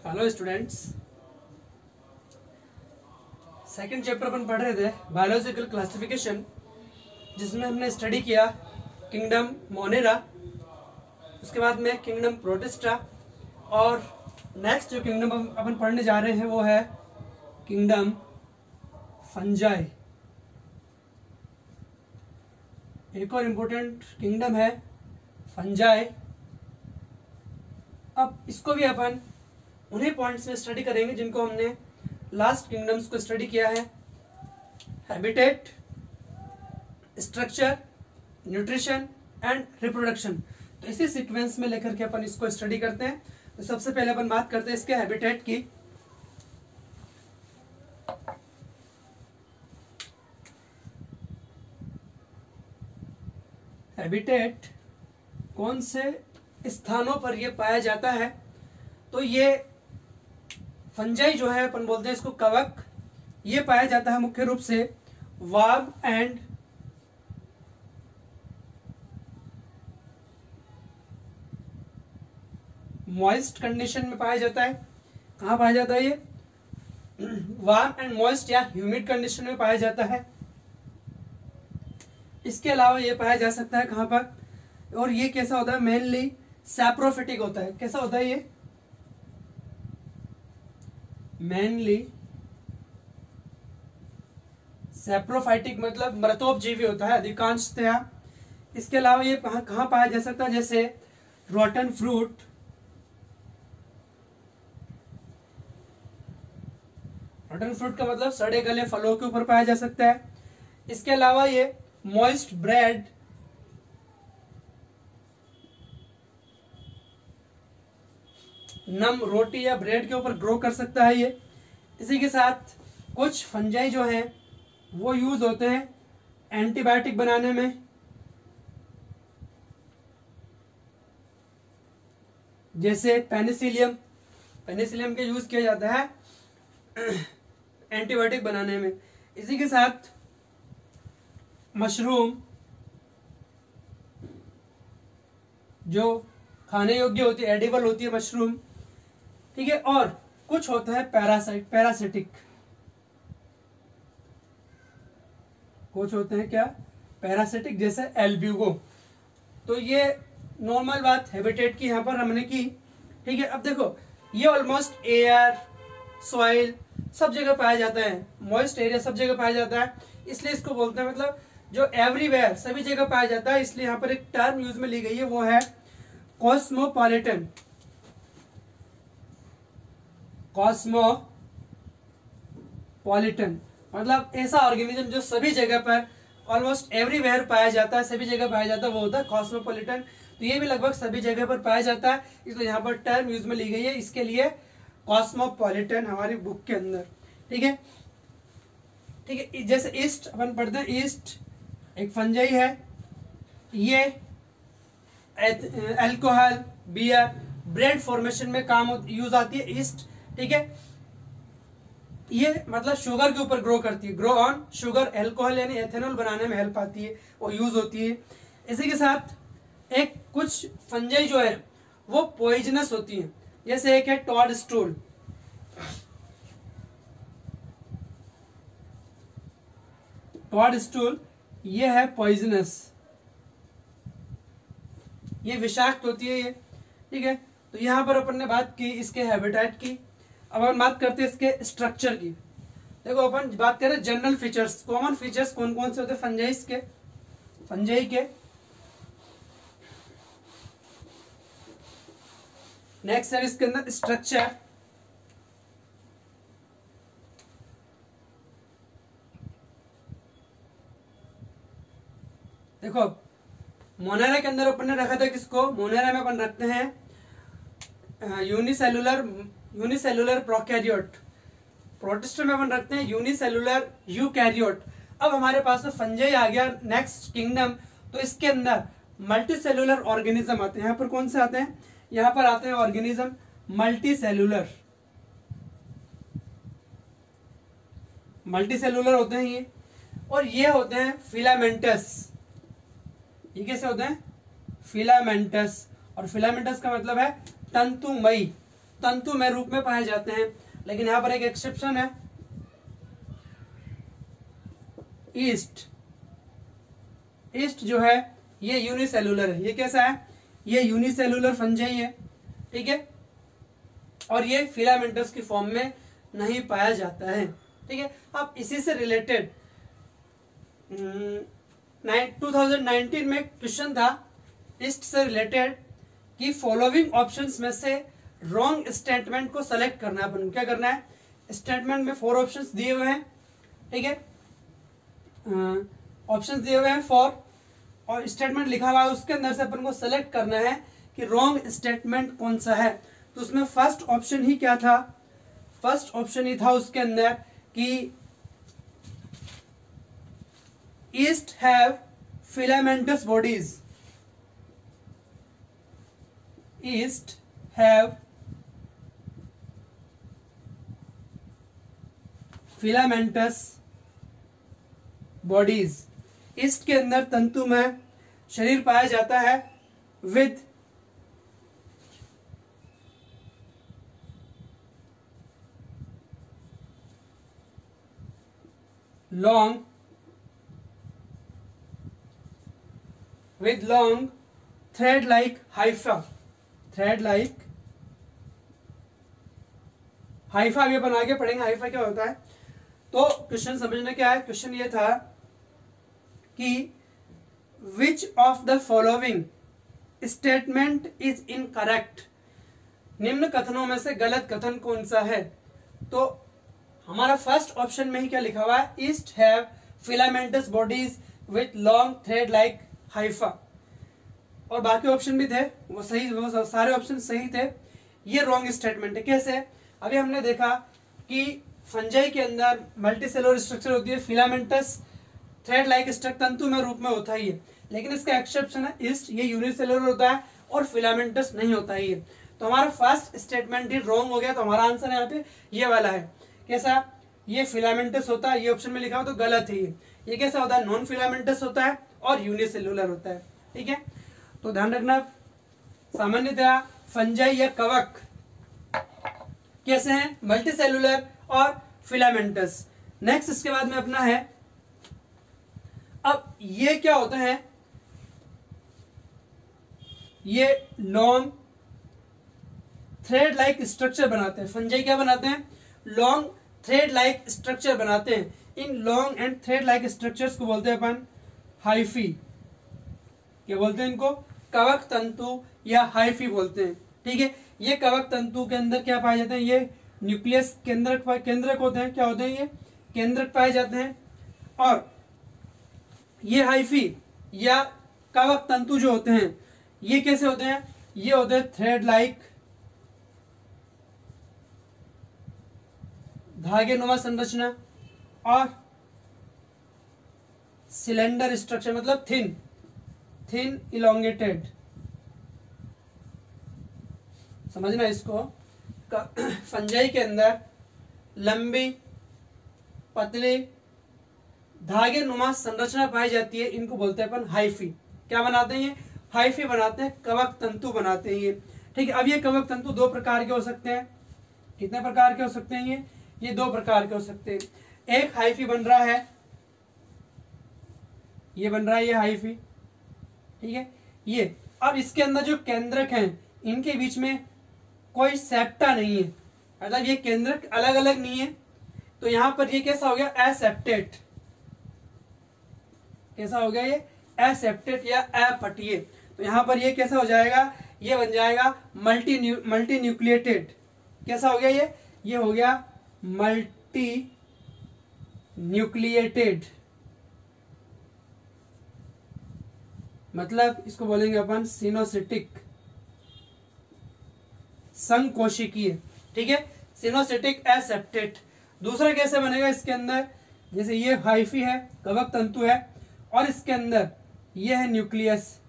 Hello students, second chapter अपन पढ़ रहे थे बायोलॉजिकल क्लासिफिकेशन, जिसमें हमने स्टडी किया किंगडम मोनेरा, उसके बाद में किंगडम प्रोटिस्टा, और नेक्स्ट जो किंगडम अपन पढ़ने जा रहे हैं वो है किंगडम फंजाई। एक और इम्पोर्टेंट किंगडम है फंजाई। अब इसको भी अपन उन्हीं पॉइंट्स में स्टडी करेंगे जिनको हमने लास्ट किंगडम्स को स्टडी किया है: habitat, structure, nutrition and reproduction. तो इसी सीक्वेंस में लेकर के अपन इसको स्टडी करते हैं। तो सबसे पहले अपन बात करते हैं इसके हैबिटेट की। हैबिटेट कौन से स्थानों पर यह पाया जाता है? तो ये फंजाई जो है अपन बोलते हैं इसको कवक। ये पाया जाता है मुख्य रूप से वार्म एंड मॉइस्ट कंडीशन में पाया जाता है। कहाँ पाया जाता है ये? वार्म एंड मॉइस्ट या ह्यूमिड कंडीशन में पाया जाता है। इसके अलावा ये पाया जा सकता है कहाँ पर? और ये कैसा होता है? मेनली सैप्रोफिटिक होता है। कैसा होता है ये? मेनली सैप्रोफाइटिक, मतलब मृतोपजीवी होता है अधिकांशतया। इसके अलावा ये कहाँ पाया जा सकता है? जैसे रॉटन फ्रूट, रॉटन फ्रूट का मतलब सड़े गले फलों के ऊपर पाया जा सकता है। इसके अलावा ये मॉइस्ट ब्रेड, नम रोटी या ब्रेड के ऊपर ग्रो कर सकता है ये। इसी के साथ कुछ फंजाई जो हैं वो यूज होते हैं एंटीबायोटिक बनाने में, जैसे पेनिसिलियम। पेनिसिलियम का यूज किया जाता है एंटीबायोटिक बनाने में। इसी के साथ मशरूम, जो खाने योग्य होती है, एडिबल होती है मशरूम, ठीक है। और कुछ होता है पैरासिटिक। कुछ होते हैं क्या? पैरासिटिक, जैसे एल्ब्यूगो। तो ये नॉर्मल बात हैबिटेट की यहां पर हमने की, ठीक है। अब देखो, ये ऑलमोस्ट एयर, सॉइल सब जगह पाया जाता है, मॉइस्ट एरिया सब जगह पाया जाता है, इसलिए इसको बोलते हैं, मतलब जो एवरीवेयर सभी जगह पाया जाता है। इसलिए यहां पर एक टर्म यूज में ली गई है, वो है कॉस्मोपॉलिटन। कॉस्मोपॉलिटन मतलब ऐसा ऑर्गेनिज्म जो सभी जगह पर ऑलमोस्ट एवरीवेयर पाया जाता है, सभी जगह पाया जाता है, वो होता है कॉस्मोपॉलिटन। तो ये भी लगभग सभी जगह पर पाया जाता है, इसलिए यहाँ पर टर्म यूज में ली गई है इसके लिए कॉस्मोपॉलिटन हमारी बुक के अंदर, ठीक है। ठीक है, जैसे ईस्ट अपन पढ़ते हैं, ईस्ट एक फंजाई है। ये अल्कोहल, बियर, ब्रेड फॉर्मेशन में यूज आती है ईस्ट, ठीक है। ये मतलब शुगर के ऊपर ग्रो करती है, ग्रो ऑन शुगर। अल्कोहल यानी एथेनॉल बनाने में हेल्प आती है, वो यूज होती है। इसी के साथ एक कुछ फंजाई जो है वो पॉइजनस होती है, जैसे एक है टॉड स्टूल। टॉड स्टूल ये है पॉइजनस, ये विषाक्त होती है ये, ठीक है। तो यहां पर अपन ने बात की इसके हैबिटेट की। अब अपन बात करते हैं इसके स्ट्रक्चर की। देखो, अपन बात करें जनरल फीचर्स, कॉमन फीचर्स कौन कौन से होते हैं फंजाई के। नेक्स्ट है इसके अंदर स्ट्रक्चर। देखो, मोनेरा के अंदर अपन ने रखा था किसको? मोनेरा में अपन रखते हैं यूनिसेलुलर प्रोकैरियोट। प्रोटिस्टा में अपन रखते हैं यूनिसेलुलर यूकैरियोट। अब हमारे पास में फंजाई आ गया नेक्स्ट किंगडम, तो इसके अंदर मल्टीसेलुलर ऑर्गेनिज्म आते हैं। यहाँ पर कौन से आते हैं? यहाँ पर आते हैं ऑर्गेनिज्म मल्टीसेलुलर होते हैं ये, और ये होते हैं फिलामेंटस। ये कैसे होते हैं? फिलामेंटस। और फिलामेंटस का मतलब है तंतुमयी, तंतु में रूप में पाए जाते हैं। लेकिन यहां पर एक एक्सेप्शन है, ईस्ट। ईस्ट जो है ये यूनिसेलुलर है। ये कैसा है? ये यूनिसेलुलर फंजाई है, ठीक है, और ये फिलामेंटस की फॉर्म में नहीं पाया जाता है, ठीक है। अब इसी से रिलेटेड 2019 में क्वेश्चन था ईस्ट से रिलेटेड कि फॉलोइंग ऑप्शंस में से रॉन्ग स्टेटमेंट को सेलेक्ट करना है। अपन क्या करना है? स्टेटमेंट में 4 ऑप्शंस दिए हुए हैं, ठीक है, ऑप्शंस दिए हुए हैं 4 और स्टेटमेंट लिखा हुआ है, उसके अंदर से अपन को सेलेक्ट करना है कि रॉन्ग स्टेटमेंट कौन सा है। तो उसमें फर्स्ट ऑप्शन ही क्या था? फर्स्ट ऑप्शन ही था उसके अंदर कि east have filamentous bodies. East have filamentous bodies. East के अंदर तंतु में शरीर पाया जाता है with long thread like hypha अभी अपन आगे पढ़ेंगे हाइफा क्या होता है। तो क्वेश्चन समझने क्या है? क्वेश्चन ये था कि which of the following statement is incorrect. निम्न कथनों में से गलत कथन कौन सा है? तो हमारा फर्स्ट ऑप्शन में ही क्या लिखा हुआ है? East have filamentous bodies with long thread like Haifa. और बाकी ऑप्शन भी थे, वो सारे ऑप्शन सही थे। ये रॉन्ग स्टेटमेंट है। कैसे? अभी हमने देखा कि फंजाई के अंदर मल्टीसेलुलर स्ट्रक्चर होती है, फिलामेंटस थ्रेड लाइक स्ट्रक्चर तंतु में रूप में होता ही है। लेकिन इसका एक्सेप्शन है ईस्ट, ये यूनिसेलुलर होता है और फिलामेंटस नहीं होता ही है। तो हमारा फर्स्ट स्टेटमेंट ही रॉन्ग हो गया। तो हमारा आंसर यहाँ पे ये वाला है। कैसा? ये फिलामेंटस होता है, ये ऑप्शन में लिखा हो तो गलत है। ये कैसा होता है? नॉन फिलामेंटस होता है और यूनिसेलुलर होता है, ठीक है। तो ध्यान रखना, सामान्यतः फंजाई या कवक कैसे हैं? मल्टीसेलुलर और फिलामेंटस। नेक्स्ट इसके बाद में अपना है, अब ये क्या होता है? ये लॉन्ग थ्रेड लाइक स्ट्रक्चर बनाते हैं। फंजाई क्या बनाते हैं? लॉन्ग थ्रेड लाइक स्ट्रक्चर बनाते हैं। In long and thread like structures को बोलते हैं अपन हाइफी। क्या बोलते हैं इनको? कवक तंतु या हाइफी बोलते हैं, ठीक है। ये कवक तंतु के अंदर क्या पाए जाते हैं? ये न्यूक्लियस केंद्रक होते हैं। क्या होते हैं? ये केंद्रक पाए जाते हैं। और ये हाइफी या कवक तंतु जो होते हैं ये कैसे होते हैं? ये होते हैं थ्रेड लाइक, धागे नुमा संरचना और सिलेंडर स्ट्रक्चर, मतलब थिन इलोंगेटेड। समझना इसको। फंजाई के अंदर लंबी पतली धागे नुमा संरचना पाई जाती है, इनको बोलते हैं अपन हाइफी। क्या बनाते हैं? ये हाइफी बनाते हैं, कवक तंतु बनाते हैं ये, ठीक है। अब ये कवक तंतु 2 प्रकार के हो सकते हैं। कितने प्रकार के हो सकते हैं? ये 2 प्रकार के हो सकते हैं। एक हाइफी बन रहा है, ये बन रहा है, ये हाइफी, ठीक है। ये अब इसके अंदर जो केंद्रक हैं इनके बीच में कोई सेप्टा नहीं है, मतलब ये केंद्रक अलग अलग नहीं है। तो यहां पर ये कैसा हो गया? एसेप्टेट। कैसा हो गया? ये एसेप्टेट या अपटीय। तो यहां पर ये कैसा हो जाएगा? ये बन जाएगा मल्टी न्यूक्लिएटेड। कैसा हो गया? ये हो गया मल्टी न्यूक्लिएटेड, मतलब इसको बोलेंगे अपन सिनोसिटिक, संकोशिकीय, ठीक है। सिनोसिटिक एसेप्टेट। दूसरा कैसे बनेगा इसके अंदर? जैसे ये हाइफी है, कवक तंतु है, और इसके अंदर ये है न्यूक्लियस,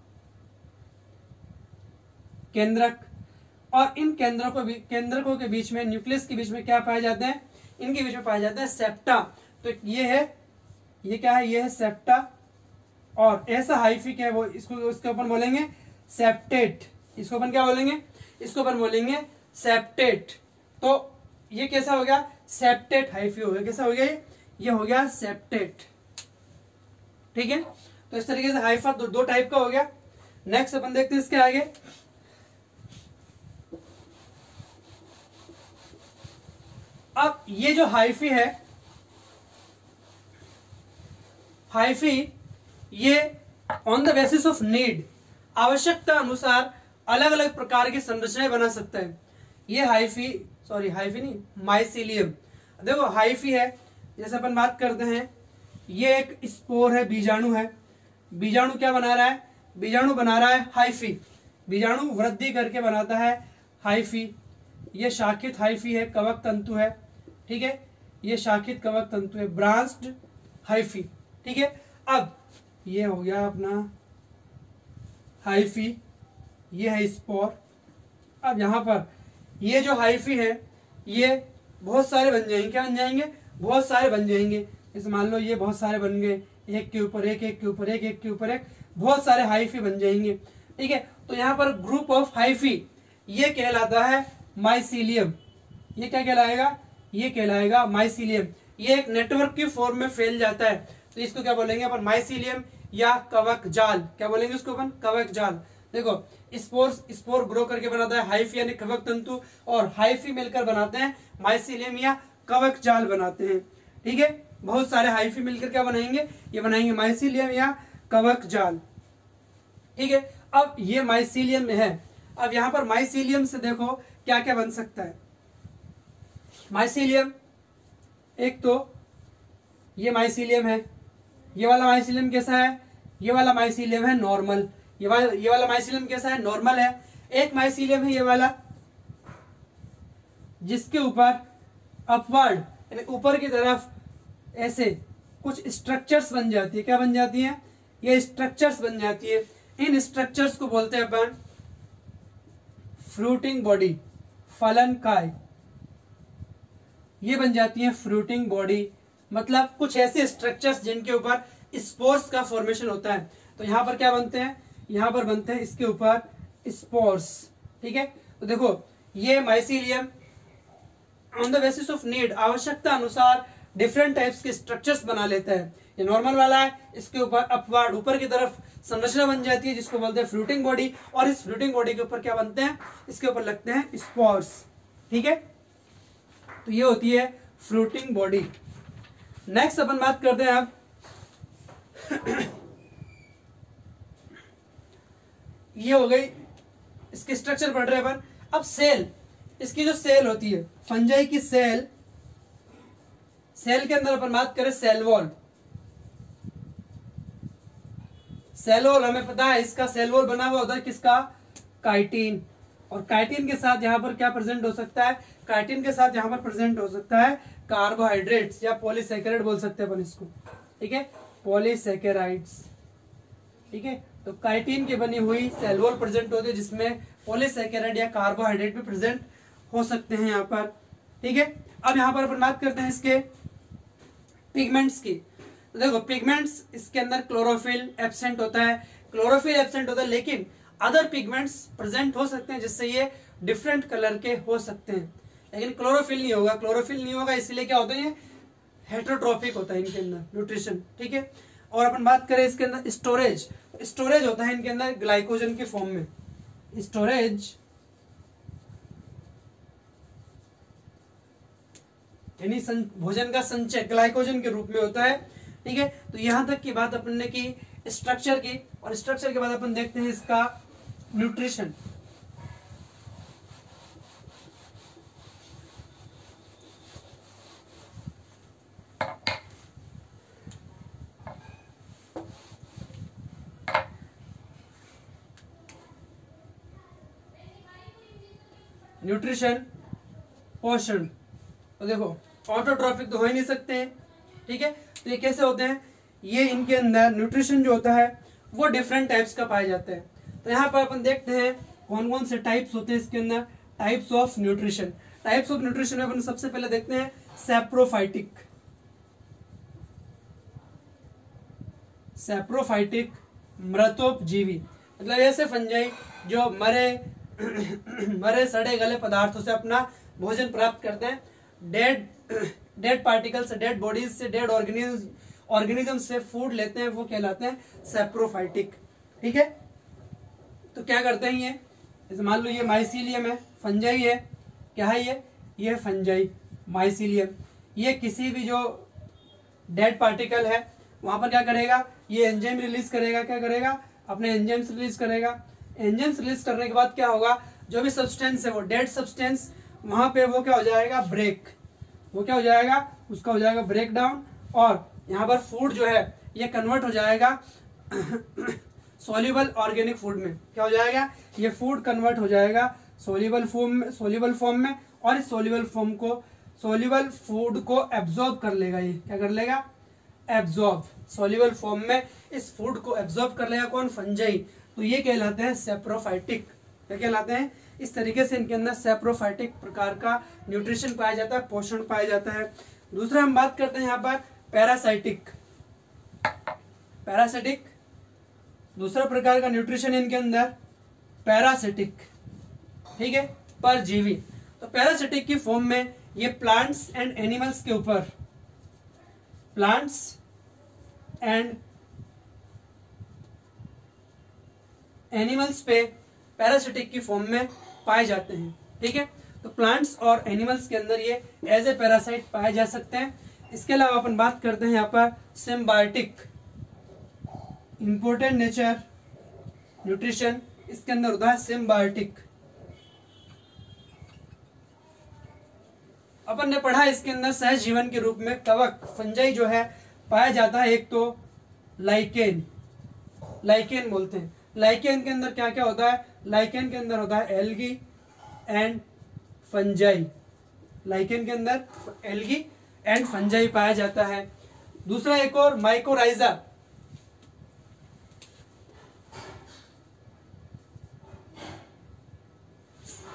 केंद्रक, और इन केंद्रकों के बीच में, न्यूक्लियस के बीच में क्या पाए जाते हैं? इनके बीच में पाए जाते हैं सेप्टा। तो ये है, ये क्या है? ये है सेप्टा। और ऐसा हाइफी है वो, इसको अपन बोलेंगे सेप्टेट। इसको अपन क्या बोलेंगे? इसको अपन बोलेंगे सेप्टेट। तो ये कैसा हो गया, सेप्टेट हाइफी हो गया। कैसा हो गया ये हो गया सेप्टेट। ठीक है, तो इस तरीके से हाइफा दो टाइप का हो गया। नेक्स्ट अपन देखते हैं इसके आगे। अब ये जो हाइफी है, हाइफी ये on the basis of need, आवश्यकता अनुसार अलग अलग प्रकार की संरचनाएं बना सकता है। ये हाइफी, सॉरी हाइफी नहीं, माइसीलियम। देखो हाइफी है, जैसे अपन बात करते हैं, ये एक स्पोर है, बीजाणु है। बीजाणु क्या बना रहा है, बीजाणु बना रहा है हाइफी। बीजाणु वृद्धि करके बनाता है हाइफी। ये शाखित हाइफी है, कवक तंतु है। ठीक है, ये शाखित कवक तंतु है, ब्रांच्ड हाइफी। ठीक है, अब ये हो गया अपना हाइफी, ये है स्पोर। अब यहां पर ये जो हाइफी है, ये बहुत सारे बन जाएंगे। क्या बन जाएंगे, बहुत सारे बन जाएंगे। जैसे मान लो ये बहुत सारे बन गए, एक के ऊपर एक, एक के ऊपर एक, एक के ऊपर एक, बहुत सारे हाइफी बन जाएंगे। ठीक है, तो यहाँ पर ग्रुप ऑफ हाइफी ये कहलाता है माइसीलियम। ये क्या कहलाएगा, ये कहलाएगा माइसीलियम। ये एक नेटवर्क की फॉर्म में फैल जाता है, तो इसको क्या बोलेंगे अपन, माइसीलियम या कवक जाल। क्या बोलेंगे इसको अपन, कवक जाल। देखो स्पोर ग्रो करके बनाता है हाइफी यानी कवक तंतु, और हाइफी मिलकर बनाते हैं माइसीलियम या कवक जाल बनाते हैं। ठीक है, बहुत सारे हाइफी मिलकर क्या बनाएंगे, ये बनाएंगे माइसीलियम या कवक जाल। ठीक है, अब ये माइसीलियम में है। अब यहां पर माइसीलियम से देखो क्या क्या बन सकता है। माइसीलियम, एक तो ये माइसीलियम है, ये वाला माइसीलियम कैसा है, ये वाला माइसीलियम है नॉर्मल। ये वाला माइसीलियम कैसा है, नॉर्मल है। एक माइसीलियम है ये वाला, जिसके ऊपर अपवर्ड यानी ऊपर की तरफ ऐसे कुछ स्ट्रक्चर्स बन जाती है। क्या बन जाती है, ये स्ट्रक्चर्स बन जाती है। इन स्ट्रक्चर्स को बोलते हैं अपन फ्रूटिंग बॉडी, फलन काय। ये बन जाती है फ्रूटिंग बॉडी, मतलब कुछ ऐसे स्ट्रक्चर्स जिनके ऊपर स्पोर्स का फॉर्मेशन होता है। तो यहां पर क्या बनते हैं, यहां पर बनते हैं इसके ऊपर स्पोर्स। ठीक है, तो देखो ये mycelium on the basis of need, आवश्यकता अनुसार डिफरेंट टाइप्स के स्ट्रक्चर्स बना लेता है। ये नॉर्मल वाला है, इसके ऊपर अपवर्ड ऊपर की तरफ संरचना बन जाती है जिसको बोलते हैं फ्रूटिंग बॉडी, और इस फ्रूटिंग बॉडी के ऊपर क्या बनते हैं, इसके ऊपर लगते हैं स्पोर्स। ठीक है, तो ये होती है फ्रूटिंग बॉडी। नेक्स्ट अपन बात करते हैं अब ये हो गई इसके स्ट्रक्चर पढ़ रहे हैं अपन। अब सेल, इसकी जो सेल होती है फंजाई की सेल, सेल के अंदर अपन बात करें सेल वॉल। सेल वॉल हमें पता है, इसका सेल वॉल बना हुआ होता है किसका, काइटिन। और काइटिन के साथ यहां पर क्या प्रेजेंट हो सकता है, काइटिन के साथ यहां पर प्रेजेंट हो सकता है कार्बोहाइड्रेट्स या पॉलीसैकेराइड बोल सकते हैं अपन इसको। ठीक है, पॉलीसैकेराइड्स। ठीक है, तो काइटिन की बनी हुई सेल वॉल प्रेजेंट होती है जिसमें पॉलीसैकेराइड या कार्बोहाइड्रेट भी प्रेजेंट हो सकते हैं यहाँ पर। ठीक है, अब यहाँ पर अपन बात करते हैं इसके पिगमेंट्स की। तो देखो पिगमेंट्स, इसके अंदर क्लोरोफिल एब्सेंट होता है, क्लोरोफिल एब्सेंट होता है, लेकिन अदर पिगमेंट्स प्रेजेंट हो सकते हैं जिससे ये डिफरेंट कलर के हो सकते हैं, लेकिन क्लोरोफिल नहीं होगा। क्लोरोफिल नहीं होगा इसलिए क्या होता है, ये हेटरोट्रॉफिक होता है इनके अंदर न्यूट्रिशन। ठीक है, और अपन बात करें इसके अंदर स्टोरेज, स्टोरेज होता है इनके अंदर ग्लाइकोजन के फॉर्म में। स्टोरेज यानी भोजन का संचय ग्लाइकोजन के रूप में होता है। ठीक है, तो यहां तक की बात अपन ने की स्ट्रक्चर की, और स्ट्रक्चर के बाद अपन देखते हैं इसका न्यूट्रिशन। न्यूट्रिशन, पोषण। तो देखो ऑटोट्रॉफिक तो हो ही नहीं सकते हैं। ठीक है, तो ये कैसे होते हैं, ये इनके अंदर न्यूट्रिशन जो होता है वो डिफरेंट टाइप्स का पाए जाते हैं। तो यहाँ पर अपन देखते हैं कौन कौन से टाइप्स होते हैं इसके अंदर, types of nutrition. Types of nutrition में अपन सबसे पहले देखते हैं सैप्रोफाइटिक। सैप्रोफाइटिक मृतोपजीवी, मतलब ऐसे फंजाई जो मरे मरे सड़े गले पदार्थों से अपना भोजन प्राप्त करते हैं। डेड पार्टिकल से, डेड बॉडीज से, डेड ऑर्गेनिज्म से फूड लेते हैं, वो कहलाते हैं सैप्रोफाइटिक। ठीक है, तो क्या करते हैं ये, जैसे मान लो ये माइसीलियम है, फंजाई है, क्या है ये फंजाई माइसीलियम। ये किसी भी जो डेड पार्टिकल है वहां पर क्या करेगा, ये एंजाइम रिलीज करेगा, क्या करेगा, अपने एंजाइम्स रिलीज करेगा। एंजाइम्स रिलीज करने के बाद क्या होगा, जो भी सब्सटेंस है वो डेड सब्सटेंस, वहां पे वो क्या हो जाएगा, ब्रेक, वो क्या हो जाएगा, उसका हो जाएगा ब्रेक डाउन, और यहाँ पर फूड जो है ये कन्वर्ट हो जाएगा सॉल्युबल ऑर्गेनिक फूड में। क्या हो जाएगा, ये फूड कन्वर्ट हो जाएगा सॉल्युबल फॉर्म में, और इस सॉल्युबल फूड को एब्जॉर्ब कर लेगा। ये क्या कर लेगा, एब्जॉर्ब, सॉल्युबल फॉर्म में इस फूड को एब्जॉर्ब कर लेगा कौन, फंजाई। तो ये कहलाते हैं सैप्रोफाइटिक। क्या कहलाते हैं, इस तरीके से इनके अंदर सैप्रोफाइटिक प्रकार का न्यूट्रिशन पाया जाता है, पोषण पाया जाता है। दूसरा हम बात करते हैं यहाँ पर पैरासाइटिक। पैरासिटिक दूसरा प्रकार का न्यूट्रिशन इनके अंदर पैरासिटिक। ठीक है, परजीवी। तो पैरासिटिक की फॉर्म में ये प्लांट्स एंड एनिमल्स के ऊपर, प्लांट्स एंड एनिमल्स पे पैरासिटिक की फॉर्म में पाए जाते हैं। ठीक है, तो प्लांट्स और एनिमल्स के अंदर ये एज ए पैरासाइट पाए जा सकते हैं। इसके अलावा अपन बात करते हैं यहाँ पर सिम्बायोटिक, इंपॉर्टेंट नेचर न्यूट्रिशन, इसके अंदर होता है सिम्बायोटिक। अपन ने पढ़ा इसके अंदर सहज जीवन के रूप में कवक, फंजाई जो है पाया जाता है। एक तो लाइकेन, लाइकेन बोलते हैं। लाइकेन के अंदर क्या क्या होता है, लाइकेन के अंदर होता है एल्गी एंड फंजाई। लाइकेन के अंदर एल्गी एंड फंजाई पाया जाता है। दूसरा एक और माइकोराइजा,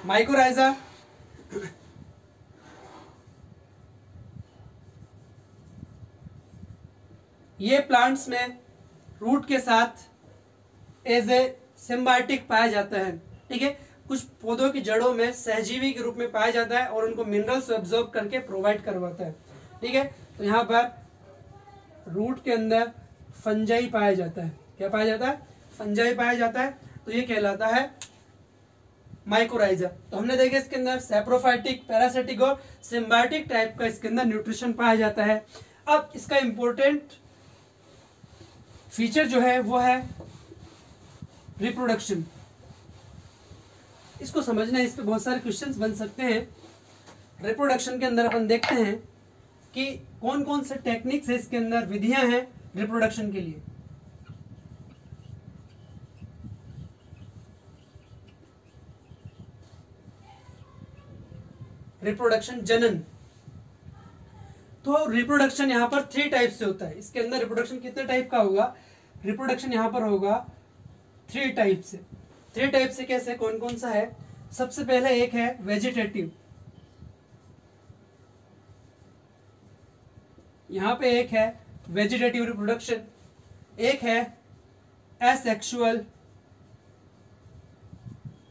माइकोराइजा ये प्लांट्स में रूट के साथ एज ए सिम्बायोटिक पाया जाता है। ठीक है, कुछ पौधों की जड़ों में सहजीवी के रूप में पाया जाता है और उनको मिनरल्स एब्जॉर्ब करके प्रोवाइड करवाता है। ठीक है, तो यहाँ पर रूट के अंदर फंजाई पाया जाता है। क्या पाया जाता है, फंजाई पाया जाता है। तो ये कहलाता है माइकोराइजा। तो हमने देखा इसके अंदर सैप्रोफाइटिक, पैरासिटिक और सिम्बायोटिक टाइप का इसके अंदर न्यूट्रिशन पाया जाता है। अब इसका इंपॉर्टेंट फीचर जो है वो है रिप्रोडक्शन। इसको समझना है, इस पे बहुत सारे क्वेश्चंस बन सकते हैं। रिप्रोडक्शन के अंदर अपन देखते हैं कि कौन कौन से टेक्निक्स है, इसके अंदर विधियां हैं रिप्रोडक्शन के लिए। रिप्रोडक्शन, जनन। तो रिप्रोडक्शन यहाँ पर 3 टाइप से होता है। इसके अंदर रिप्रोडक्शन कितने टाइप का होगा, रिप्रोडक्शन यहाँ पर होगा 3 टाइप से। 3 टाइप से कैसे, कौन कौन सा है, सबसे पहले एक है वेजिटेटिव, यहाँ पे एक है वेजिटेटिव रिप्रोडक्शन, एक है एसेक्सुअल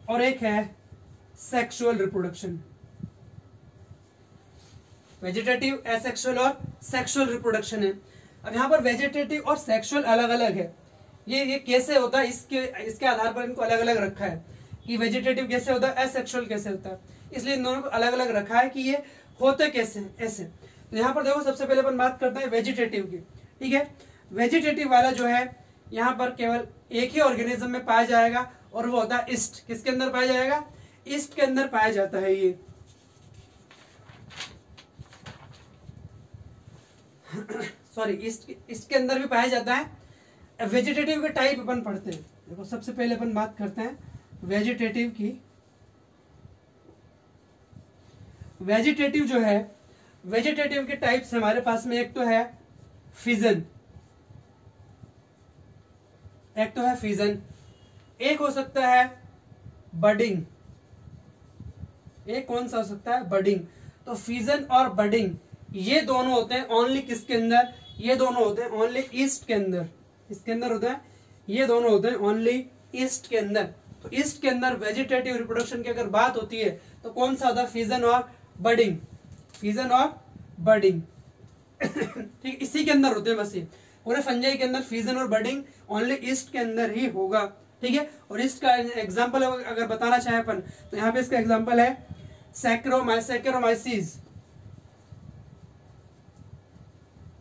और एक है सेक्सुअल रिप्रोडक्शन। वेजिटेटिव, एसेक्सुअल और सेक्सुअल रिप्रोडक्शन है। अब यहाँ पर वेजिटेटिव और सेक्सुअल अलग अलग है। ये कैसे होता है, इसके आधार पर इनको अलग अलग रखा है कि वेजिटेटिव कैसे होता है, एसेक्सुअल कैसे होता है, इसलिए इन दोनों को अलग अलग रखा है कि ये होते कैसे हैं ऐसे। तो यहाँ पर देखो सबसे पहले अपन बात करते हैं वेजिटेटिव की। ठीक है, वेजिटेटिव वाला जो है यहाँ पर केवल एक ही ऑर्गेनिज्म में पाया जाएगा और वो होता है ईस्ट। किसके अंदर पाया जाएगा, ईस्ट के अंदर पाया जाता है ये। सॉरी, ईस्ट के अंदर भी पाया जाता है। वेजिटेटिव के टाइप अपन पढ़ते हैं। देखो सबसे पहले अपन बात करते हैं वेजिटेटिव की। वेजिटेटिव जो है, वेजिटेटिव के टाइप्स हमारे पास में एक तो है फिजन, एक तो है फिजन, एक हो सकता है बडिंग। एक कौन सा हो सकता है, बडिंग। तो फिजन और बडिंग ये दोनों होते हैं ओनली किसके अंदर, ये दोनों होते हैं ओनली ईस्ट के अंदर। इसके अंदर होता है, ये दोनों होते हैं ओनली ईस्ट के अंदर। तो ईस्ट के अंदर वेजिटेटिव रिप्रोडक्शन की अगर बात होती है तो कौन सा होता है, फिजन और बडिंग, फिजन और बडिंग। ठीक, इसी के अंदर होते हैं बस ये पूरे फंजाई के अंदर फिजन और बडिंग ओनली ईस्ट के अंदर ही होगा। ठीक है, और ईस्ट का एग्जांपल अगर बताना चाहे अपन तो यहाँ पे इसका एग्जांपल है सैकेरोमाइसीस,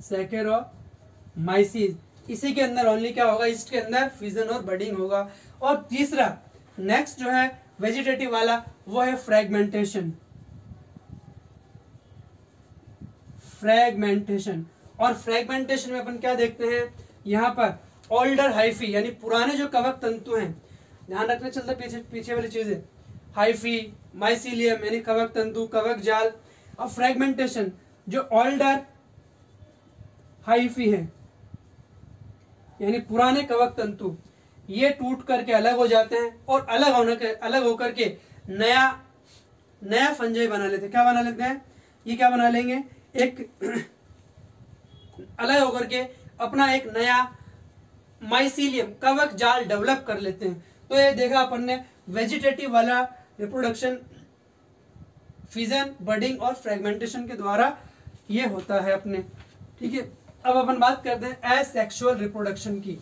सैकेरोमाइसीस, इसी के अंदर ओनली क्या होगा, ईस्ट के अंदर फिजन और बडिंग होगा। और तीसरा नेक्स्ट जो है वेजिटेटिव वाला वो है फ्रेगमेंटेशन, फ्रेगमेंटेशन। और फ्रेगमेंटेशन में अपन क्या देखते हैं, यहाँ पर ओल्डर हाइफी यानी पुराने जो कवक तंतु हैं, ध्यान रखना चलता पीछे पीछे वाली चीजें, हाइफी, माइसीलियम यानी कवक तंतु, कवक जाल। और फ्रेगमेंटेशन जो ओल्डर हाइफी है यानी पुराने कवक तंतु, ये टूट करके अलग हो जाते हैं और अलग होकर के नया फंजाई बना लेते हैं। क्या बना लेते हैं, ये क्या बना लेंगे, एक अलग होकर के अपना एक नया माइसीलियम कवक जाल डेवलप कर लेते हैं। तो ये देखा अपन ने वेजिटेटिव वाला रिप्रोडक्शन फिजन, बडिंग और फ्रेगमेंटेशन के द्वारा ये होता है अपने। ठीक है, अब अपन बात करते हैं एसेक्सुअल रिप्रोडक्शन की।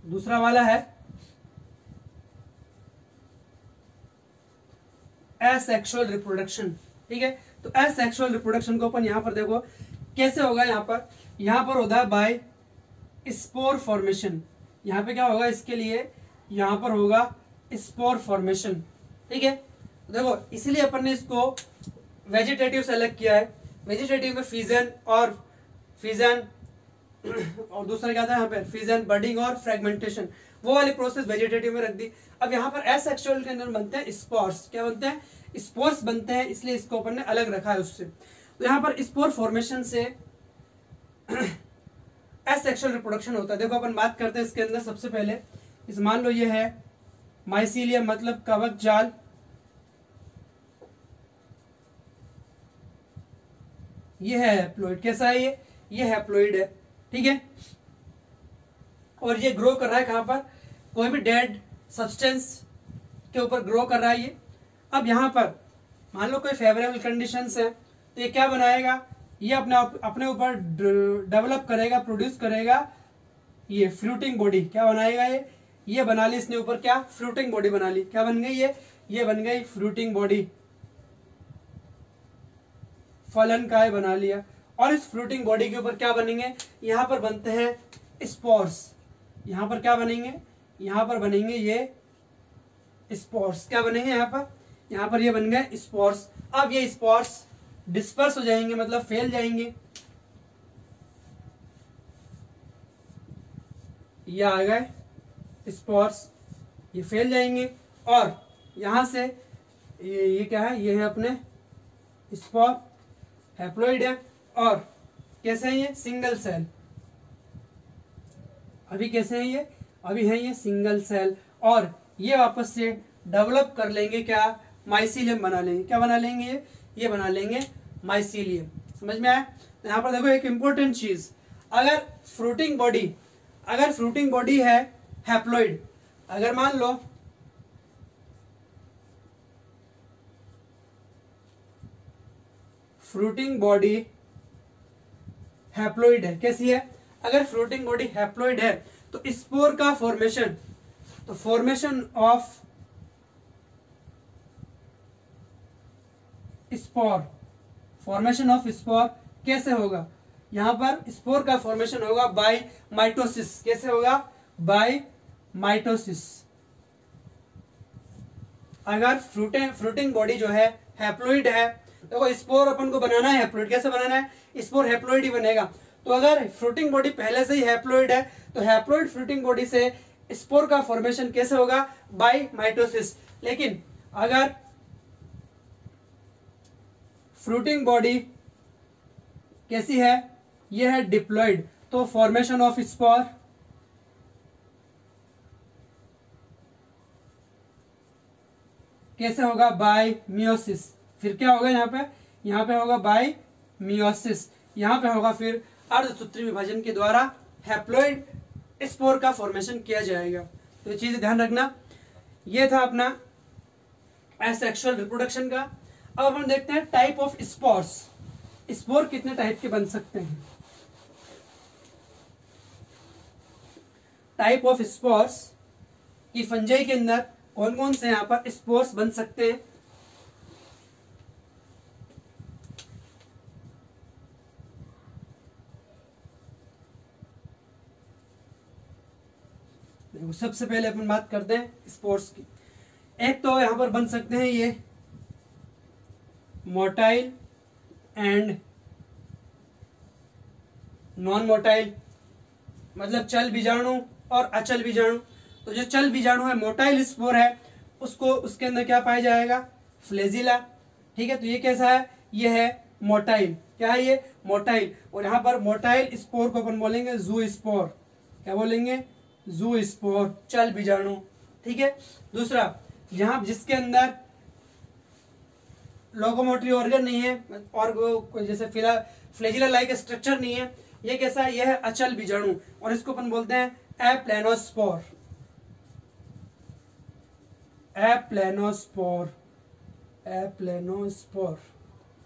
दूसरा वाला है एसेक्सुअल रिप्रोडक्शन। ठीक है, तो एसेक्सुअल रिप्रोडक्शन को अपन यहां पर देखो कैसे होगा। यहां पर होता है बाय स्पोर फॉर्मेशन। यहां पे क्या होगा, इसके लिए यहां पर होगा स्पोर फॉर्मेशन। ठीक है, तो देखो इसीलिए अपन ने इसको वेजिटेटिव से अलग किया है। वेजिटेटिव में फिजन और दूसरा क्या था यहाँ पे, फिजन, बडिंग और फ्रेगमेंटेशन, वो वाली प्रोसेस वेजिटेटिव में रख दी। अब यहाँ पर एसेक्सुअल के अंदर बनते हैं स्पोर्स। क्या बनते हैं, स्पोर्स बनते हैं, इसलिए इसको अपन ने अलग रखा है उससे। तो यहाँ पर स्पोर फॉर्मेशन से एसेक्सुअल रिप्रोडक्शन होता है। देखो अपन बात करते हैं इसके अंदर सबसे पहले, इस मान लो ये है माइसीलियम मतलब कवक जाल, ये है हैप्लॉइड। कैसा है ये हैप्लॉइड है। ठीक है, और ये ग्रो कर रहा है कहां पर, कोई भी डेड सब्सटेंस के ऊपर ग्रो कर रहा है ये। अब यहां पर मान लो कोई फेवरेबल कंडीशंस है तो ये क्या बनाएगा, ये अपने ऊपर डेवलप करेगा, प्रोड्यूस करेगा ये फ्रूटिंग बॉडी। क्या बनाएगा ये बना ली इसने ऊपर, क्या फ्रूटिंग बॉडी बना ली। क्या बन गई ये बन गई फ्रूटिंग बॉडी, फलन काय बना लिया। और इस फ्रूटिंग बॉडी के ऊपर क्या बनेंगे, यहाँ पर बनते हैं स्पोर्स। यहाँ पर क्या बनेंगे, यहाँ पर बनेंगे ये स्पोर्स। क्या बनेंगे यहाँ पर ये बन गए स्पोर्स। अब ये स्पोर्स डिस्पर्स हो जाएंगे, मतलब फैल जाएंगे। ये आ गए स्पोर्स, ये फैल जाएंगे। और यहां से ये क्या है, ये है अपने स्पोर, हैप्लॉइड है। और कैसे है ये, सिंगल सेल। अभी कैसे है ये, अभी है ये सिंगल सेल। और ये वापस से डेवलप कर लेंगे, क्या माइसीलियम बना लेंगे। क्या बना लेंगे ये बना लेंगे माइसीलियम। समझ में आया। तो यहाँ पर देखो एक इंपॉर्टेंट चीज, अगर फ्रूटिंग बॉडी है हैप्लॉइड, अगर मान लो फ्रूटिंग बॉडी हैप्लॉइड है, कैसी है, अगर फ्रूटिंग बॉडी हैप्लॉइड है तो स्पोर का फॉर्मेशन, तो फॉर्मेशन ऑफ स्पोर कैसे होगा, यहां पर स्पोर का फॉर्मेशन होगा बाय माइटोसिस। कैसे होगा, बाय माइटोसिस। अगर फ्रूटिंग बॉडी जो है हैप्लॉइड है, देखो स्पोर अपन को बनाना है हैप्लॉइड। कैसे बनाना है, स्पोर हैप्लॉइड ही बनेगा। तो अगर फ्रूटिंग बॉडी पहले से ही हैप्लॉइड है तो हैप्लॉइड फ्रूटिंग बॉडी से स्पोर का फॉर्मेशन कैसे होगा, बाय माइटोसिस। लेकिन अगर फ्रूटिंग बॉडी कैसी है, यह है डिप्लॉइड, तो फॉर्मेशन ऑफ स्पोर कैसे होगा, बाय मियोसिस। फिर क्या होगा यहाँ पे होगा बाय मियोसिस, यहाँ पे होगा फिर अर्धसूत्री विभाजन के द्वारा हैप्लॉइड स्पोर का फॉर्मेशन किया जाएगा। तो ये चीज ध्यान रखना। ये था अपना एसेक्सुअल रिप्रोडक्शन का। अब अपन देखते हैं टाइप ऑफ स्पोर्स। स्पोर कितने टाइप के बन सकते हैं। टाइप ऑफ स्पोर्स की फंजाई के अंदर कौन कौन से यहाँ पर स्पोर्स बन सकते हैं। देखो सबसे पहले अपन बात करते हैं स्पोर्स की। एक तो यहां पर बन सकते हैं ये मोटाइल एंड नॉन मोटाइल, मतलब चल बीजाणु और अचल बीजाणु। तो जो चल बीजाणु है, मोटाइल स्पोर है, उसको उसके अंदर क्या पाया जाएगा, फ्लैजिला। ठीक है, तो ये कैसा है, ये है मोटाइल। क्या है ये, मोटाइल। और यहाँ पर मोटाइल स्पोर को अपन बोलेंगे जू स्पोर। क्या बोलेंगे, जू स्पोर, चल बीजाणु। ठीक है। दूसरा, जहां जिसके अंदर लोकोमोटरी ऑर्गन नहीं है और वो जैसे फ्लैजिला लाइक स्ट्रक्चर नहीं है, ये कैसा है, यह है अचल बीजाणु और इसको अपन बोलते हैं एप्लेनोस्पोर। Aplanospore, aplanospore.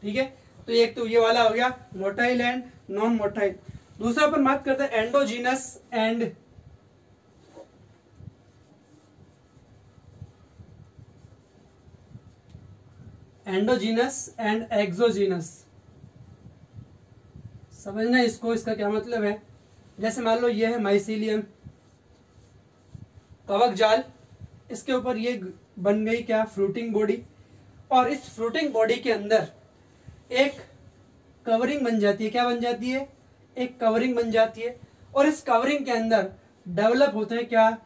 ठीक है, तो एक तो ये वाला हो गया मोटाइल एंड नॉन मोटाइल। दूसरा अपन बात करते हैं एंडोजीनस एंड एक्सोजीनस। समझना इसको, इसका क्या मतलब है। जैसे मान लो ये है माइसीलियम, कवक जाल, इसके ऊपर ये बन गई क्या, फ्रूटिंग बॉडी। और इस फ्रूटिंग बॉडी के अंदर एक कवरिंग बन जाती है। क्या बन जाती है, एक कवरिंग बन जाती है। और इस कवरिंग के अंदर डेवलप होते हैं क्या,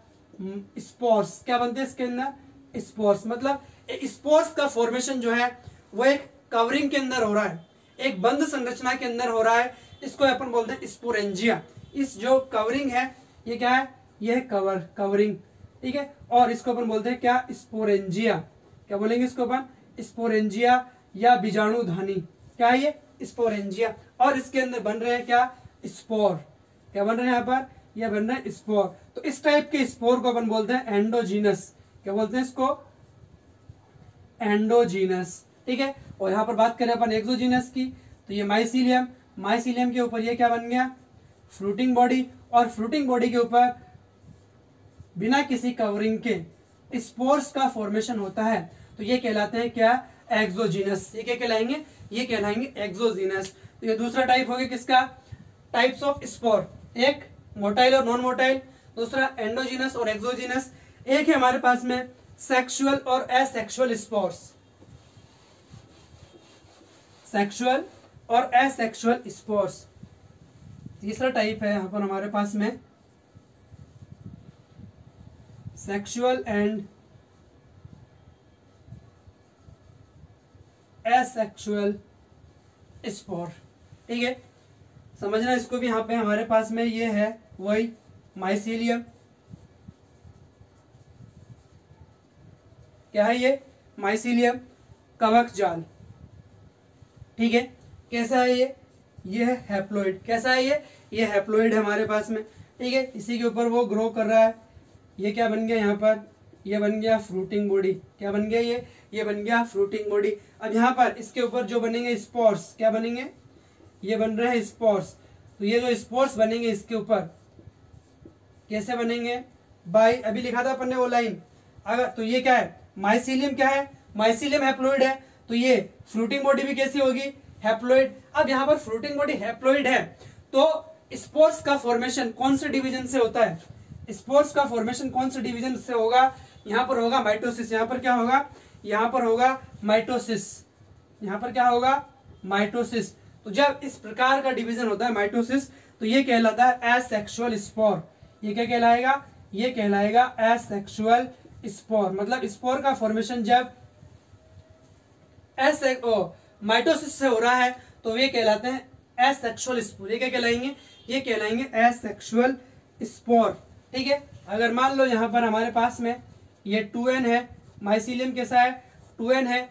स्पोर्स। क्या बनते हैं इसके अंदर, स्पोर्स। मतलब स्पोर्स का फॉर्मेशन जो है वो एक कवरिंग के अंदर हो रहा है, एक बंद संरचना के अंदर हो रहा है। इसको अपन बोलते हैं स्पोरेंजिया। इस जो कवरिंग है ये क्या है, ये है कवरिंग। ठीक है, और इसको अपन बोलते हैं क्या, स्पोरेंजिया। क्या बोलेंगे इसको अपन, स्पोरेंजिया या बीजाणुधानी। क्या है ये, स्पोरेंजिया। और इसके अंदर बन रहे हैं क्या, स्पोर। क्या बन रहे हैं यहाँ पर, यह बन रहे हैं स्पोर। तो इस टाइप के स्पोर को अपन बोलते हैं एंडोजीनस। क्या बोलते हैं इसको, एंडोजीनस। ठीक है, और यहां पर बात करें अपन एक्सोजीनस की, तो ये माइसीलियम, माइसीलियम के ऊपर ये क्या बन गया, फ्रूटिंग बॉडी। और फ्रूटिंग बॉडी के ऊपर बिना किसी कवरिंग के स्पोर्स का फॉर्मेशन होता है, तो ये कहलाते हैं क्या, एक्सोजीनस। ये क्या कहलाएंगे, ये कहलाएंगे एक्सोजीनस। तो ये दूसरा टाइप हो गया किसका, टाइप्स ऑफ स्पोर। एक मोटाइल और नॉन मोटाइल, दूसरा एंडोजीनस और एक्सोजीनस। एक है हमारे पास में सेक्सुअल और एसेक्सुअल स्पोर्स। सेक्सुअल और एसेक्सुअल स्पोर्स। तीसरा टाइप है यहां पर हमारे पास में सेक्सुअल एंड एसेक्सुअल स्पोर। ठीक है, समझना इसको भी। यहां पे हमारे पास में ये है वही माइसीलियम। क्या है ये, माइसीलियम, कवक जाल। ठीक है, कैसा है ये है हैप्लॉइड। कैसा है ये हैप्लॉइड है हमारे पास में। ठीक है, इसी के ऊपर वो ग्रो कर रहा है। ये क्या बन गया यहाँ पर, ये बन गया फ्रूटिंग बॉडी। क्या बन गया ये बन गया फ्रूटिंग बॉडी। अब यहाँ पर इसके ऊपर जो बनेंगे स्पोर्स, क्या बनेंगे, ये बन रहे हैं स्पोर्स। तो ये जो स्पोर्स बनेंगे इसके ऊपर कैसे बनेंगे, बाय अभी लिखा था अपन ने वो लाइन। अगर तो ये क्या है, माइसीलियम क्या है, माइसीलियम हैप्लॉइड है, तो ये फ्रूटिंग बॉडी भी कैसी होगी, हैप्लॉइड। अब यहाँ पर फ्रूटिंग बॉडी हैप्लॉइड है, तो स्पोर्स का फॉर्मेशन कौन से डिवीजन से होता है, स्पोर्स का फॉर्मेशन कौन से डिवीजन से होगा, यहाँ पर होगा माइटोसिस। यहाँ पर क्या होगा, यहाँ पर होगा माइटोसिस। यहाँ पर क्या होगा, माइटोसिस। तो जब इस प्रकार का डिवीजन होता है माइटोसिस, तो ये कहलाता है एसेक्सुअल स्पोर। ये क्या कहलाएगा, ये कहलाएगा एसेक्सुअल स्पोर। मतलब स्पोर का फॉर्मेशन जब माइटोसिस से हो रहा है तो ये कहलाते हैं एसेक्सुअल स्पोर। ये क्या कहलाएंगे, ये कहलाएंगे एसेक्सुअल स्पोर। ठीक है, अगर मान लो यहाँ पर हमारे पास में ये 2n है, माइसीलियम कैसा है, 2n है,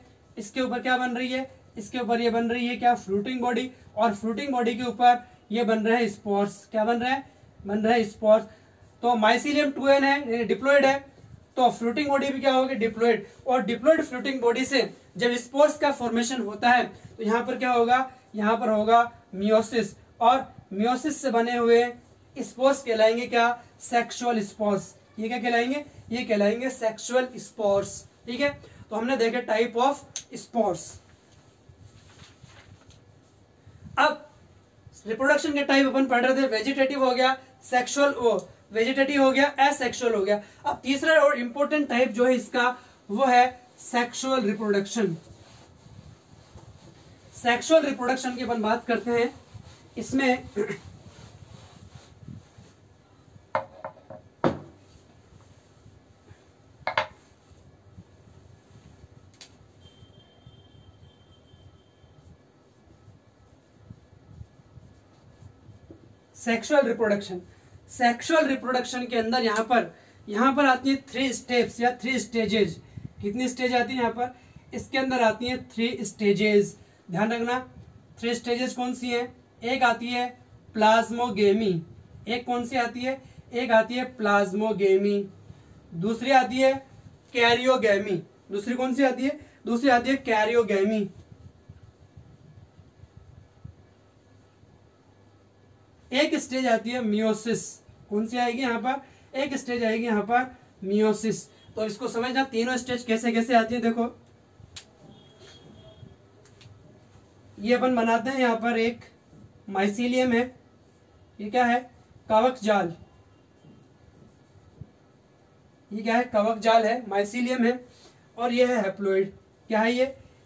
इसके ऊपर क्या बन रही है, इसके ऊपर ये बन रही है क्या, फ्रूटिंग बॉडी, और फ्रूटिंग बॉडी के ऊपर ये बन रहे हैं स्पोर्स। क्या बन रहे हैं, बन रहे हैं स्पोर्स। तो माइसीलियम 2n है, डिप्लॉयड है, तो फ्रूटिंग बॉडी भी क्या होगी, डिप्लॉयड। और डिप्लॉयड फ्रूटिंग बॉडी से जब स्पोर्स का फॉर्मेशन होता है तो यहाँ पर क्या होगा, यहाँ पर होगा मियोसिस, और मियोसिस से बने हुए स्पोर्स कहलाएंगे क्या, सेक्सुअल स्पोर्स। ये क्या कहलाएंगे, ये कहलाएंगे सेक्सुअल स्पोर्स। ठीक है, तो हमने देखे टाइप ऑफ स्पोर्स। अब रिप्रोडक्शन के टाइप अपन पढ़ रहे थे, वेजिटेटिव हो गया, सेक्सुअल वेजिटेटिव हो गया, एसेक्सुअल हो गया। अब तीसरा और इंपॉर्टेंट टाइप जो है इसका वो है सेक्सुअल रिप्रोडक्शन। सेक्सुअल रिप्रोडक्शन की अपन बात करते हैं, इसमें सेक्सुअल रिप्रोडक्शन, सेक्सुअल रिप्रोडक्शन के अंदर यहाँ पर आती है 3 स्टेप्स या 3 स्टेजेस। कितनी स्टेज आती है यहाँ पर, इसके अंदर आती है 3 स्टेजेस। ध्यान रखना 3 स्टेजेस कौन सी हैं, एक आती है प्लाज्मोगेमी, एक कौन सी आती है, एक आती है प्लाज्मोगेमी, दूसरी आती है कैरियोगेमी। दूसरी कौन सी आती है, दूसरी आती है कैरियोगेमी। एक स्टेज आती है मियोसिस। कौन सी आएगी यहाँ पर, एक स्टेज आएगी यहाँ पर मियोसिस। तो इसको समझना तीनों स्टेज कैसे कैसे आती है। देखो ये अपन बनाते हैं यहाँ पर एक माइसीलियम है, ये क्या है, कवक जाल। ये क्या है, कवक जाल है, माइसीलियम है, और ये है हैप्लॉइड। क्या है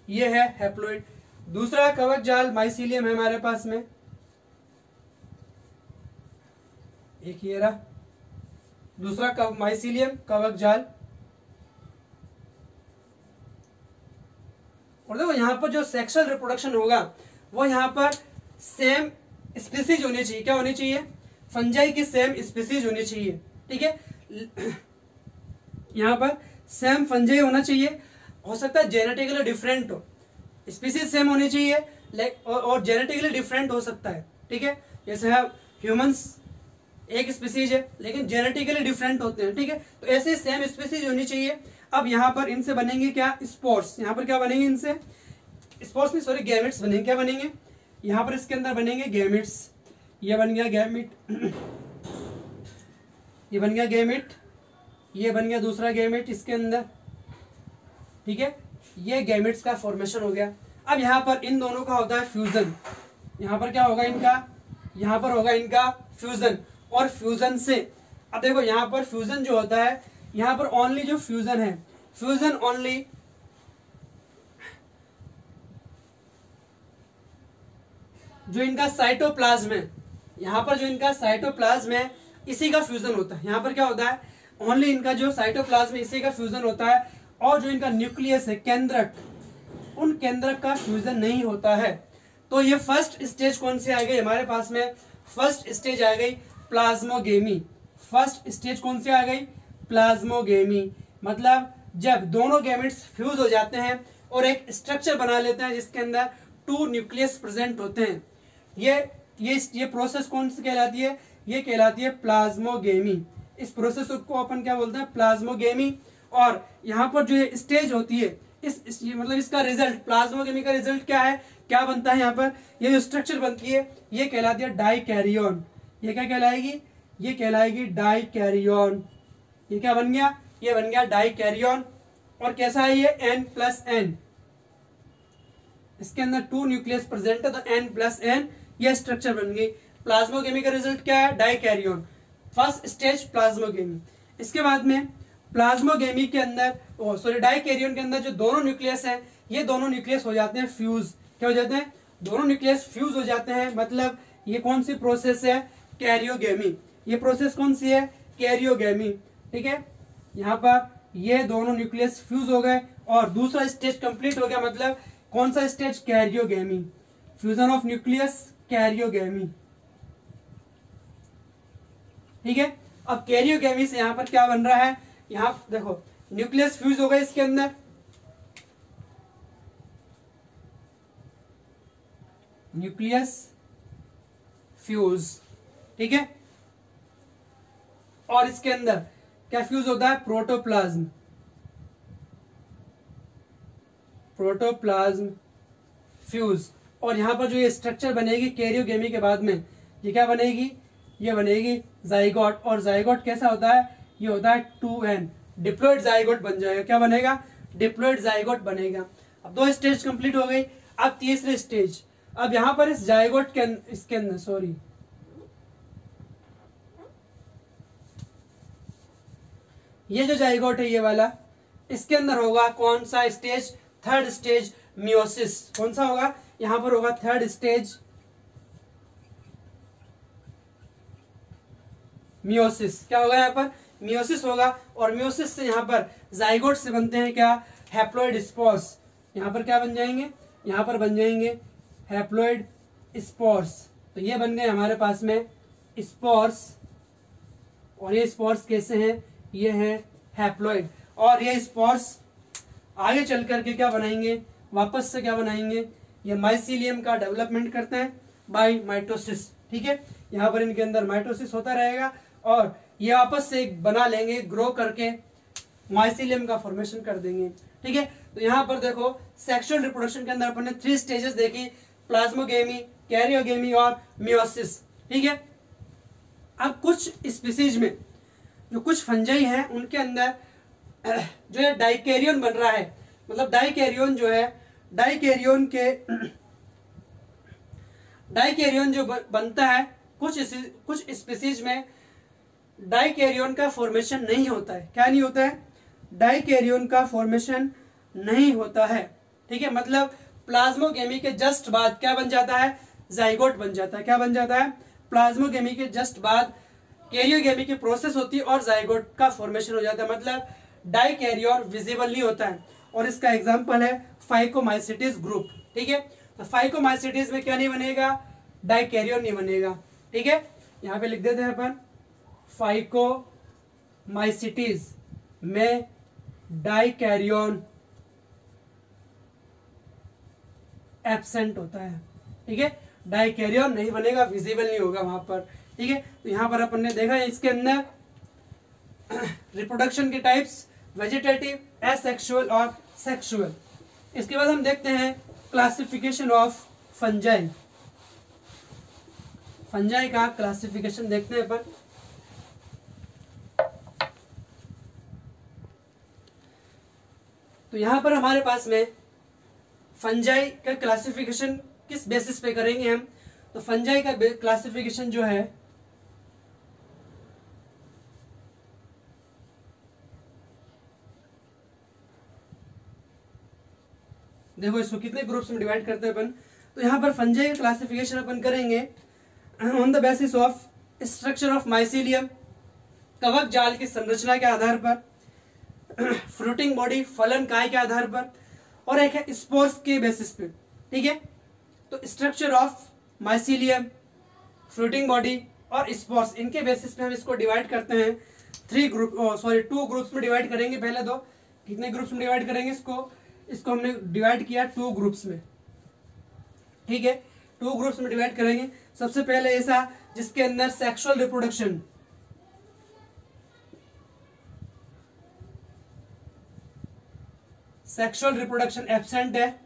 ये है हैप्लॉइड। दूसरा कवक जाल माइसीलियम है हमारे पास में, एक ये रहा दूसरा माइसीलियम कवक जाल। और देखो यहाँ पर जो सेक्सुअल रिप्रोडक्शन होगा वो यहाँ पर सेम स्पीसीज होनी चाहिए। क्या होनी चाहिए, फंजाई की सेम स्पीसीज होनी चाहिए। ठीक है, यहाँ पर सेम फंजाई होना चाहिए। हो सकता है जेनेटिकली डिफरेंट हो, स्पीसीज सेम होनी चाहिए और जेनेटिकली डिफरेंट हो सकता है। ठीक है, जैसे है ह्यूमंस एक स्पीसीज है लेकिन जेनेटिकली डिफरेंट होते हैं। ठीक है, तो ऐसे सेम स्पीसीज होनी चाहिए। अब यहाँ पर इनसे बनेंगे क्या, स्पोर्स। यहाँ पर क्या बनेंगे, इनसे स्पोर्स नहीं सॉरी गैमेट्स बनेंगे। क्या बनेंगे, यहाँ पर इसके अंदर बनेंगे गैमेट्स। ये बन गया गैमेट, ये बन गया गैमेट, ये बन गया दूसरा गैमेट इसके अंदर। ठीक है, ये गैमेट्स का फॉर्मेशन हो गया। अब यहाँ पर इन दोनों का होता है फ्यूजन। यहाँ पर क्या होगा इनका, यहाँ पर होगा इनका फ्यूजन। और फ्यूजन से अब देखो यहाँ पर फ्यूजन जो होता है, यहाँ पर ओनली जो फ्यूजन है, फ्यूजन ओनली जो इनका साइटोप्लाज्म है, यहाँ पर जो इनका साइटोप्लाज्म है इसी का फ्यूजन होता है। यहाँ पर क्या होता है, ओनली इनका जो साइटोप्लाज्म है इसी का फ्यूजन होता है। और जो इनका न्यूक्लियस है, केंद्रक, उन केंद्रक का फ्यूजन नहीं होता है। तो ये फर्स्ट स्टेज कौन सी आ गई हमारे पास में, फर्स्ट स्टेज आ गई प्लाज्मोगेमी। फर्स्ट स्टेज कौन सी आ गई, प्लाज्मोगेमी। मतलब जब दोनों गैमेट्स फ्यूज हो जाते हैं और एक स्ट्रक्चर बना लेते हैं जिसके अंदर 2 न्यूक्लियस प्रेजेंट होते हैं। ये प्रोसेस कौन सी कहलाती है, ये कहलाती है प्लाज्मोगेमी। इस प्रोसेस को अपन क्या बोलते हैं, प्लाज्मोगेमी। और यहाँ पर जो ये स्टेज होती है मतलब इसका रिजल्ट, प्लाज्मोगेमी का रिजल्ट क्या है, क्या बनता है यहाँ पर, ये जो स्ट्रक्चर बनती है ये कहलाती है डाइकैरियन। ये क्या कहलाएगी, ये कहलाएगी डाइकैरियन। ये क्या बन गया, ये बन गया डाइकैरियन। और कैसा है ये, N+N। इसके अंदर 2 न्यूक्लियस प्रेजेंट है तो N+N ये स्ट्रक्चर बन गई। प्लाज्मोगेमी का रिजल्ट क्या है, डाइकैरियन। First stage plasmogamy. इसके बाद में प्लाज्मोगेमी के अंदर डाइकैरियन के अंदर जो दोनों न्यूक्लियस है ये दोनों न्यूक्लियस हो जाते हैं फ्यूज। क्या हो जाते हैं, दोनों न्यूक्लियस फ्यूज हो जाते हैं। मतलब ये कौन सी प्रोसेस है, कैरियोगेमी। ये प्रोसेस कौन सी है, कैरियोगेमी। ठीक है, यहाँ पर ये दोनों न्यूक्लियस फ्यूज हो गए और दूसरा स्टेज कंप्लीट हो गया। मतलब कौन सा stage, karyogamy, fusion of nucleus, karyogamy. ठीक है, अब कैरियोगेमी से यहाँ पर क्या बन रहा है, यहाँ देखो न्यूक्लियस फ्यूज हो गए इसके अंदर, न्यूक्लियस फ्यूज, ठीक है। और इसके अंदर क्या फ्यूज होता है, प्रोटोप्लाज्म, प्रोटोप्लाज्म फ्यूज। और यहां पर जो ये स्ट्रक्चर बनेगी कैरियोगेमी के बाद में, ये क्या बनेगी, ये बनेगी जाइगोट। और जाइगोट कैसा होता है, ये होता है 2n, डिप्लॉइड जाइगोट बन जाएगा। क्या बनेगा, डिप्लॉइड जाइगोट बनेगा। अब 2 स्टेज कंप्लीट हो गई। अब तीसरी स्टेज, अब यहां पर इस जाइगोट के इसके अंदर सॉरी ये जो जाइगोट है ये वाला, इसके अंदर होगा कौन सा स्टेज, थर्ड स्टेज मियोसिस। कौन सा होगा, यहां पर होगा थर्ड स्टेज मियोसिस। क्या होगा, यहां पर मियोसिस होगा। और मियोसिस से यहां पर जाइगोट से बनते हैं क्या, हैप्लॉइड स्पोर्स। यहां पर क्या बन जाएंगे, यहां पर बन जाएंगे हैप्लॉइड स्पोर्स। तो ये बन गए हमारे पास में स्पोर्स। और ये स्पोर्स कैसे हैं, ये है हैप्लॉइड। और ये स्पोर्स आगे चल करके क्या बनाएंगे, वापस से क्या बनाएंगे, ये माइसीलियम का डेवलपमेंट करते हैं बाय माइटोसिस, ठीक है। यहाँ पर इनके अंदर माइटोसिस होता रहेगा और ये आपस से बना लेंगे, ग्रो करके माइसीलियम का फॉर्मेशन कर देंगे, ठीक है। तो यहाँ पर देखो सेक्सुअल रिप्रोडक्शन के अंदर अपन ने 3 स्टेजेस देखी, प्लाज्मोगेमी, कैरियोगेमी और मियोसिस, ठीक है। अब कुछ स्पीसीज में जो कुछ फंजाई हैं उनके अंदर जो है डाइकैरियन बन रहा है। मतलब डाइकैरियन जो है, डाइकैरियन जो बनता है, कुछ स्पीसीज में डाइकैरियन का फॉर्मेशन नहीं होता है। क्या नहीं होता है, डाइकैरियन का फॉर्मेशन नहीं होता है, ठीक है। मतलब प्लाज्मोगेमी के जस्ट बाद क्या बन जाता है, जाइगोट बन जाता है। क्या बन जाता है, प्लाज्मोगेमी के जस्ट बाद कैरियोगेमी की प्रोसेस होती है और जाइगोट का फॉर्मेशन हो जाता है। मतलब डाइकैरियन विजिबल नहीं होता है। और इसका एग्जांपल है फाइकोमाइसिटिस ग्रुप, ठीक है। तो फाइकोमाइसिटिस में क्या नहीं बनेगा, डाइकैरियन नहीं बनेगा, ठीक है। यहाँ पे लिख देते हैं अपन, फाइकोमाइसिटिस में डाइकैरियन एब्सेंट होता है, ठीक है। डाइकैरियन नहीं बनेगा, विजिबल नहीं होगा वहां पर, ठीक है। तो यहां पर अपन ने देखा है इसके अंदर रिप्रोडक्शन के टाइप्स, वेजिटेटिव, एसेक्सुअल और सेक्सुअल। इसके बाद हम देखते हैं क्लासिफिकेशन ऑफ फंजाई। फंजाई का क्लासिफिकेशन देखते हैं अपन। तो यहां पर हमारे पास में फंजाई का क्लासिफिकेशन किस बेसिस पे करेंगे हम, तो फंजाई का क्लासिफिकेशन जो है देखो, इसको कितने ग्रुप्स में डिवाइड करते हैं अपन। तो यहां पर फंजाई का क्लासिफिकेशन अपन करेंगे on the basis of structure of mycelium, कवक जाल की संरचना के आधार पर, फ्रूटिंग बॉडी फलन काय के आधार पर, और एक है स्पोर्स के बेसिस पे, ठीक है। तो structure of mycelium, fruiting body और स्पोर्स, इनके बेसिस पे हम इसको डिवाइड करते हैं 2 ग्रुप्स में डिवाइड करेंगे। पहले दो कितने ग्रुप्स में डिवाइड करेंगे इसको हमने डिवाइड किया 2 ग्रुप्स में, ठीक है। 2 ग्रुप्स में डिवाइड करेंगे। सबसे पहले ऐसा जिसके अंदर सेक्सुअल रिप्रोडक्शन, एब्सेंट है।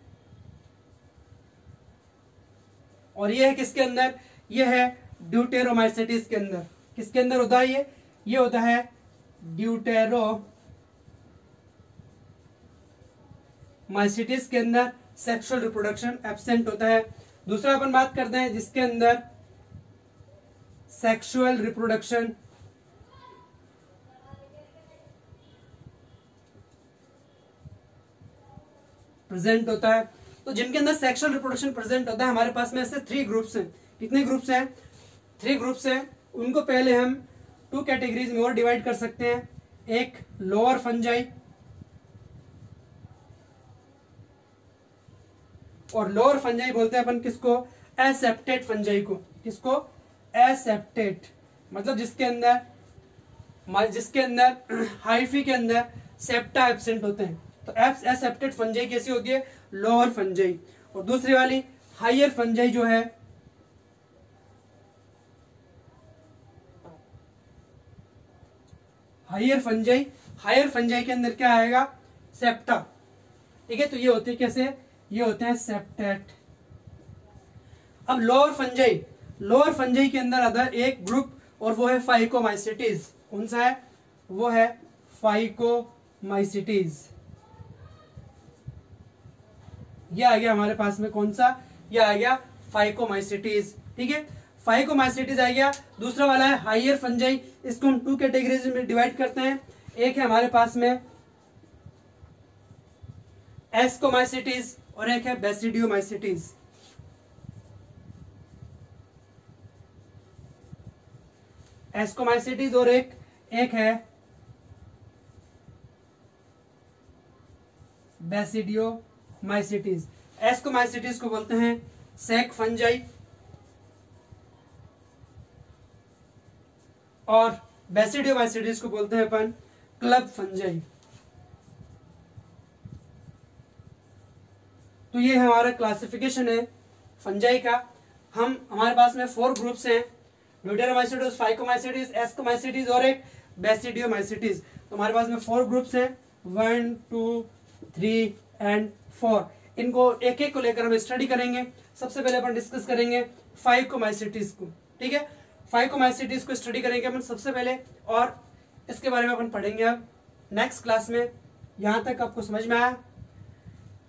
और ये है किसके अंदर, ये है ड्यूटेरोमाइसिटिस के अंदर। किसके अंदर होता है ये होता है ड्यूटेरोमाइसिटिस के अंदर सेक्सुअल रिप्रोडक्शन एब्सेंट होता है। दूसरा अपन बात करते हैं जिसके अंदर सेक्सुअल रिप्रोडक्शन प्रेजेंट होता है। तो जिनके अंदर सेक्सुअल रिप्रोडक्शन प्रेजेंट होता है हमारे पास में ऐसे 3 ग्रुप्स हैं। कितने ग्रुप्स हैं, 3 ग्रुप्स हैं। उनको पहले हम 2 कैटेगरीज में और डिवाइड कर सकते हैं। एक लोअर फंजाई, और लोअर फंजाई बोलते हैं अपन किसको, एसेप्टेट फंजाई को। किसको, एसेप्टेट, मतलब जिसके अंदर हाइफी के अंदर सेप्टा एब्सेंट होते हैं। तो एसेप्टेट फंजाई कैसी होती है, लोअर फंजाई। और दूसरी वाली हायर फंजाई जो है, हायर फंजाई के अंदर क्या आएगा, सेप्टा। ठीक है, तो ये होते हैं कैसे, ये होते हैं सेप्टेट। अब लोअर फंजाई के अंदर आता है एक ग्रुप, और वो है फाइकोमाइसिटीज। कौन सा है, वो है फाइकोमाइसिटीज। ये आ गया हमारे पास में, कौन सा, ये आ गया फाइकोमाइसिटीज। ठीक है, फाइकोमाइसिटीज आ गया। दूसरा वाला है हायर फंजाई, इसको हम 2 कैटेगरीज में डिवाइड करते हैं। एक है हमारे पास में एस्कोमाइसिटीज और एक है बेसिडियोमाइसिटीज। एस्कोमाइसिटीज और एक है बेसिडियोमाइसिटीज। एस्कोमाइसिटीज को बोलते हैं सैक फंजाई, और बेसिडियोमाइसिटीज को बोलते हैं अपन क्लब फंजाई। तो ये हमारा क्लासिफिकेशन है फंजाई का। हमारे पास में 4 ग्रुप्स हैं, ड्यूटेरोमाइसिटीज, फाइकोमाइसिटीज, एस्कोमाइसिटीज और एक बेसिडियोमाइसिटीज। तो हमारे पास में 4 ग्रुप्स हैं, 1 2 3 एंड 4। इनको एक एक को लेकर हम स्टडी करेंगे। सबसे पहले अपन डिस्कस करेंगे फाइकोमाइसिटीज को। ठीक है, फाइकोमाइसिटीज को स्टडी करेंगे अपन सबसे पहले, और इसके बारे में अपन पढ़ेंगे अब नेक्स्ट क्लास में। यहां तक आपको समझ में आया?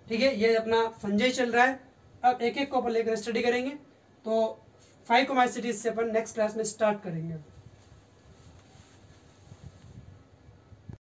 ठीक है, ये अपना फंजाई चल रहा है। अब एक एक को अपन लेकर स्टडी करेंगे। तो फाइकोमाइसिटीज से अपन नेक्स्ट क्लास में स्टार्ट करेंगे।